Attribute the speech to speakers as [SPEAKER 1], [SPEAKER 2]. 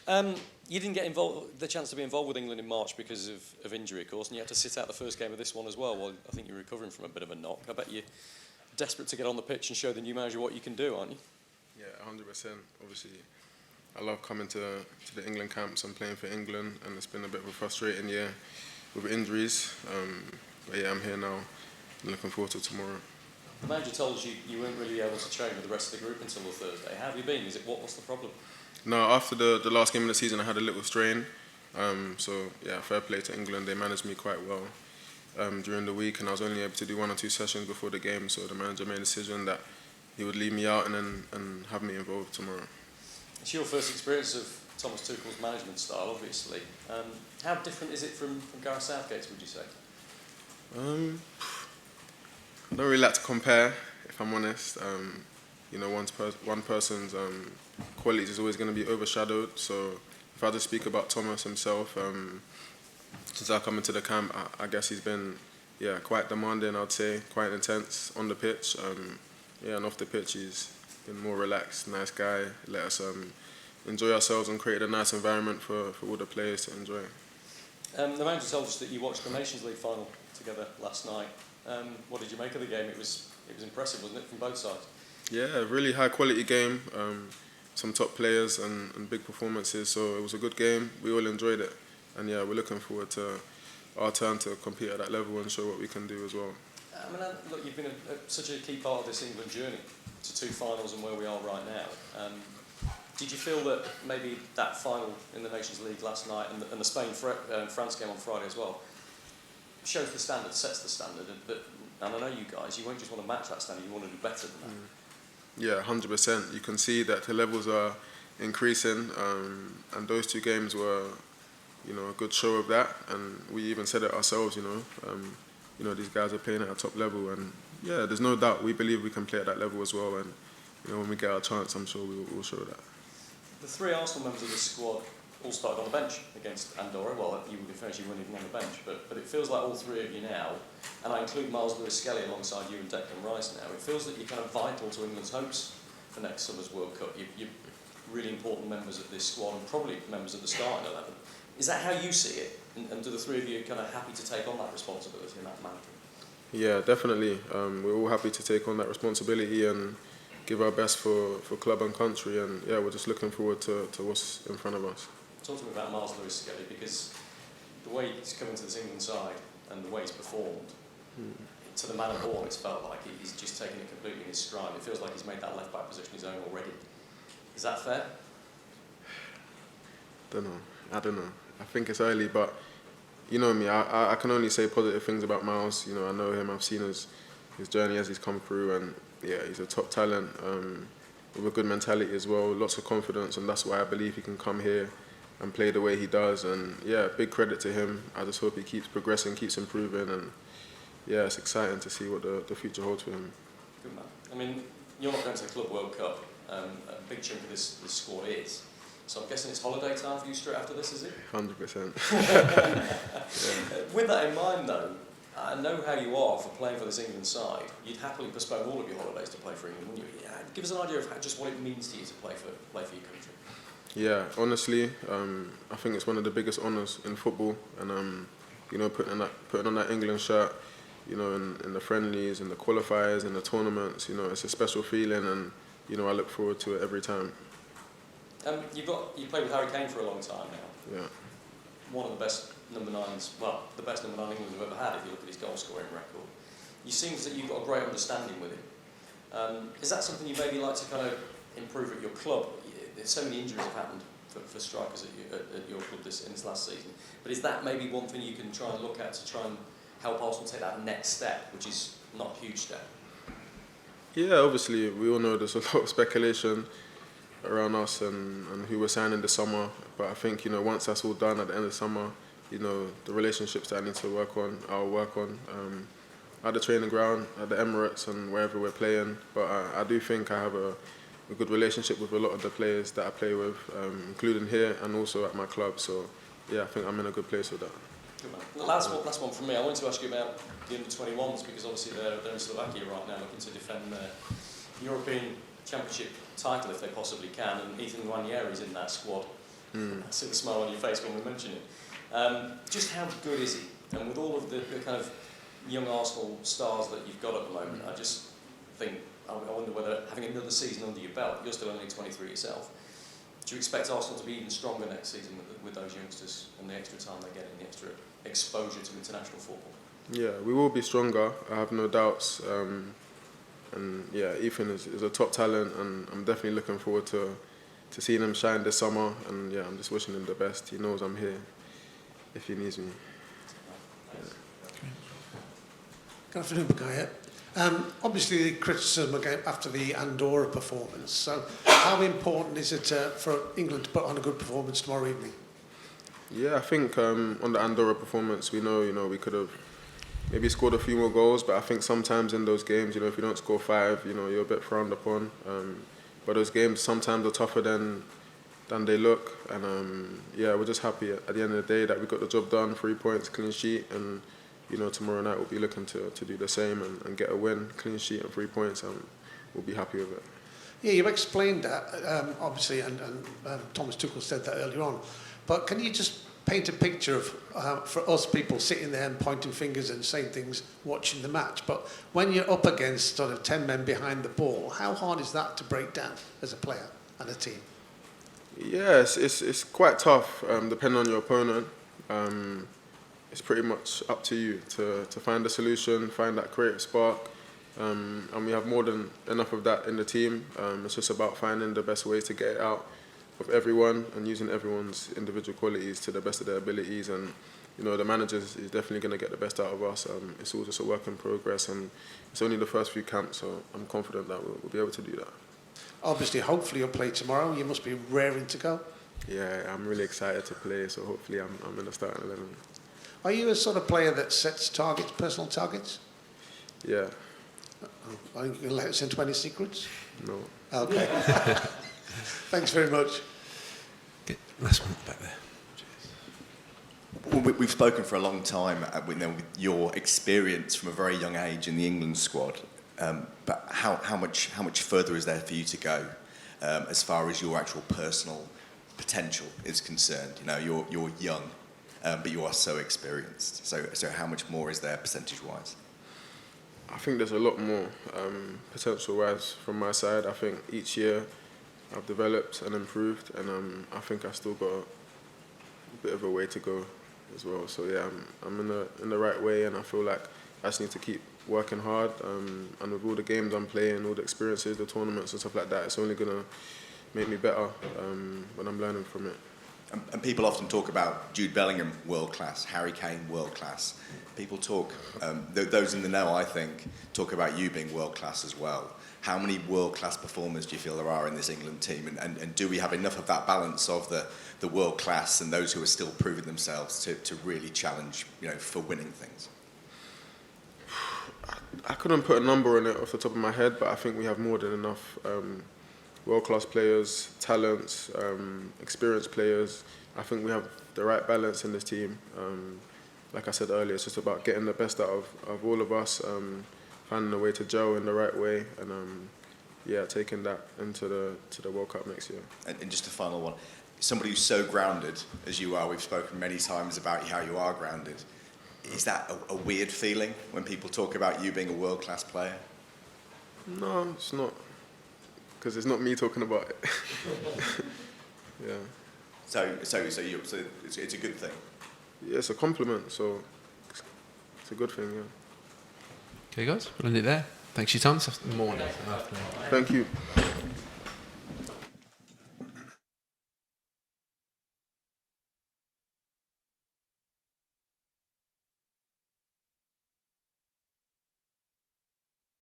[SPEAKER 1] You didn't get the chance to be involved with England in March because of injury, of course, and you had to sit out the first game of this one as well. Well, I think you're recovering from a bit of a knock. I bet you're desperate to get on the pitch and show the new manager what you can do, aren't you?
[SPEAKER 2] Yeah, 100%. Obviously, I love coming to the England camps and playing for England, and it's been a bit of a frustrating year with injuries. But yeah, I'm here now. I'm looking forward to tomorrow.
[SPEAKER 1] The manager told us you weren't really able to train with the rest of the group until the Thursday. How have you been? What's the problem?
[SPEAKER 2] No, after the last game of the season, I had a little strain. So yeah, fair play to England. They managed me quite well during the week, and I was only able to do 1 or 2 sessions before the game. So the manager made a decision that he would leave me out and have me involved tomorrow.
[SPEAKER 1] It's your first experience of Thomas Tuchel's management style, obviously. How different is it from Gareth Southgate's, would you say?
[SPEAKER 2] I don't really like to compare, if I'm honest. One person's qualities is always going to be overshadowed. So if I just speak about Thomas himself, since I come into the camp, I guess he's been quite demanding, I'd say, quite intense on the pitch. And off the pitch he's been more relaxed, nice guy, let us enjoy ourselves and create a nice environment for all the players to enjoy.
[SPEAKER 1] The manager told us that you watched the Nations League final together last night. What did you make of the game? It was impressive, wasn't it, from both sides? Yeah,
[SPEAKER 2] really high quality game, some top players and big performances, so it was a good game. We all enjoyed it, and yeah, we're looking forward to our turn to compete at that level and show what we can do as well.
[SPEAKER 1] Look, you've been such a key part of this England journey to 2 finals and where we are right now. Did you feel that maybe that final in the Nations League last night and the Spain-France game on Friday as well shows the standard, sets the standard, and I know you guys, you won't just want to match that standard, you want to do better than that.
[SPEAKER 2] Yeah, 100%. You can see that the levels are increasing, and those 2 games were, a good show of that, and we even said it ourselves, these guys are playing at a top level, and yeah, there's no doubt we believe we can play at that level as well, and when we get our chance, I'm sure we'll show that.
[SPEAKER 1] The 3 Arsenal members of the squad all started on the bench against Andorra. Well, you would be finished, you weren't even on the bench, but it feels like all 3 of you now, and I include Myles, Lewis-Skelly alongside you and Declan Rice now, it feels that you're kind of vital to England's hopes for next summer's World Cup. You're really important members of this squad and probably members of the starting 11. Is that how you see it? And do the 3 of you kind of happy to take on that responsibility and that mantle?
[SPEAKER 2] Yeah, definitely. We're all happy to take on that responsibility and give our best for club and country, and yeah, we're just looking forward to what's in front of us.
[SPEAKER 1] Talk to me about Myles Lewis-Skelly, because the way he's come into this England side and the way he's performed, to the man of ball, it's felt like he's just taken it completely in his stride. It feels like he's made that left-back position his own already. Is that fair?
[SPEAKER 2] I don't know. I think it's early, but you know me, I can only say positive things about Myles. I know him, I've seen his journey as he's come through, and yeah, he's a top talent with a good mentality as well, lots of confidence, and that's why I believe he can come here and play the way he does, and yeah, big credit to him. I just hope he keeps progressing, keeps improving, and yeah, it's exciting to see what the future holds for him.
[SPEAKER 1] Good man. I mean, you're not going to the Club World Cup, a big chunk of this squad is, so I'm guessing it's holiday time for you straight after this, is it?
[SPEAKER 2] 100%.
[SPEAKER 1] With that in mind though, I know how you are for playing for this England side. You'd happily postpone all of your holidays to play for England, wouldn't you? Give us an idea of just what it means to you to play for your country.
[SPEAKER 2] Yeah, honestly, I think it's one of the biggest honours in football, and putting on that England shirt, in the friendlies, in the qualifiers, in the tournaments, it's a special feeling, and I look forward to it every time.
[SPEAKER 1] You played with Harry Kane for a long time now.
[SPEAKER 2] Yeah.
[SPEAKER 1] One of the best number 9s, well, the best number 9 England have ever had if you look at his goal scoring record. It seems that you've got a great understanding with him. Is that something you maybe like to kind of improve at your club? There's so many injuries have happened for strikers at your club in this last season. But is that maybe one thing you can try and look at to try and help Arsenal take that next step, which is not a huge step?
[SPEAKER 2] Yeah, obviously, we all know there's a lot of speculation around us and who we're signing this summer. But I think, once that's all done at the end of the summer, the relationships that I need to work on, I'll work on at the training ground, at the Emirates and wherever we're playing. But I do think I have a good relationship with a lot of the players that I play with, including here and also at my club. So, yeah, I think I'm in a good place with that.
[SPEAKER 1] Good man. Last one from me. I wanted to ask you about the under-21s, because obviously they're in Slovakia right now looking to defend their European Championship title if they possibly can, and Nwaneri is in that squad. I see the smile on your face when we mention it. Just how good is he? And with all of the kind of young Arsenal stars that you've got at the moment, I just think, I wonder whether having another season under your belt, you're still only 23 yourself, do you expect Arsenal to be even stronger next season with those youngsters and the extra time they get and the extra exposure to international football?
[SPEAKER 2] Yeah, we will be stronger, I have no doubts. And yeah, Ethan is a top talent, and I'm definitely looking forward to seeing him shine this summer. And yeah, I'm just wishing him the best. He knows I'm here if he needs me.
[SPEAKER 3] Good afternoon, Bukayo. Obviously, the criticism after the Andorra performance. So, how important is it for England to put on a good performance tomorrow evening?
[SPEAKER 2] Yeah, I think on the Andorra performance, we know we could have maybe scored a few more goals, but I think sometimes in those games, if you don't score 5, you're a bit frowned upon. But those games sometimes are tougher than they look, and yeah, we're just happy at the end of the day that we got the job done. 3 points, clean sheet, and tomorrow night we'll be looking to do the same and get a win, clean sheet and 3 points, and we'll be happy with it.
[SPEAKER 3] Yeah, you explained that obviously, and Thomas Tuchel said that earlier on. But can you just paint a picture of, for us people sitting there and pointing fingers and saying things, watching the match, but when you're up against sort of 10 men behind the ball, how hard is that to break down as a player and a team?
[SPEAKER 2] Yes, it's quite tough, depending on your opponent. It's pretty much up to you to find a solution, find that creative spark, and we have more than enough of that in the team. It's just about finding the best way to get it out of everyone and using everyone's individual qualities to the best of their abilities. And the manager is definitely going to get the best out of us. It's all just a work in progress, and it's only the first few camps, so I'm confident that we'll be able to do that.
[SPEAKER 3] Obviously, hopefully you'll play tomorrow. You must be raring to go.
[SPEAKER 2] Yeah, I'm really excited to play, so hopefully I'm in the starting 11.
[SPEAKER 3] Are you a sort of player that sets targets, personal targets?
[SPEAKER 2] Yeah.
[SPEAKER 3] Are you going to let us into any secrets?
[SPEAKER 2] No.
[SPEAKER 3] Okay. Thanks very much.
[SPEAKER 4] Get last one back there.
[SPEAKER 5] Well, we've spoken for a long time with your experience from a very young age in the England squad. But how much further is there for you to go as far as your actual personal potential is concerned? You're young, but you are so experienced. So how much more is there percentage-wise?
[SPEAKER 2] I think there's a lot more potential-wise from my side. I think each year I've developed and improved, and I think I've still got a bit of a way to go as well. So yeah, I'm in the right way, and I feel like I just need to keep working hard. And with all the games I'm playing, all the experiences, the tournaments and stuff like that, it's only gonna make me better when I'm learning from it.
[SPEAKER 5] And people often talk about Jude Bellingham world class, Harry Kane world class. People talk, those in the know, I think, talk about you being world class as well. How many world class performers do you feel there are in this England team, and do we have enough of that balance of the world class and those who are still proving themselves to really challenge, for winning things?
[SPEAKER 2] I couldn't put a number on it off the top of my head, but I think we have more than enough world-class players, talents, experienced players. I think we have the right balance in this team. Like I said earlier, it's just about getting the best out of all of us, finding a way to gel in the right way, and taking that into the World Cup next year.
[SPEAKER 5] And just a final one, somebody who's so grounded as you are, we've spoken many times about how you are grounded. Is that a weird feeling when people talk about you being a world-class player?
[SPEAKER 2] No, it's not, because it's not me talking about it. Yeah.
[SPEAKER 5] So it's a good thing.
[SPEAKER 2] Yeah, it's a compliment, so it's a good thing. Yeah.
[SPEAKER 4] Okay, guys, we'll end it there. Thanks for your time this morning.
[SPEAKER 2] Thank you.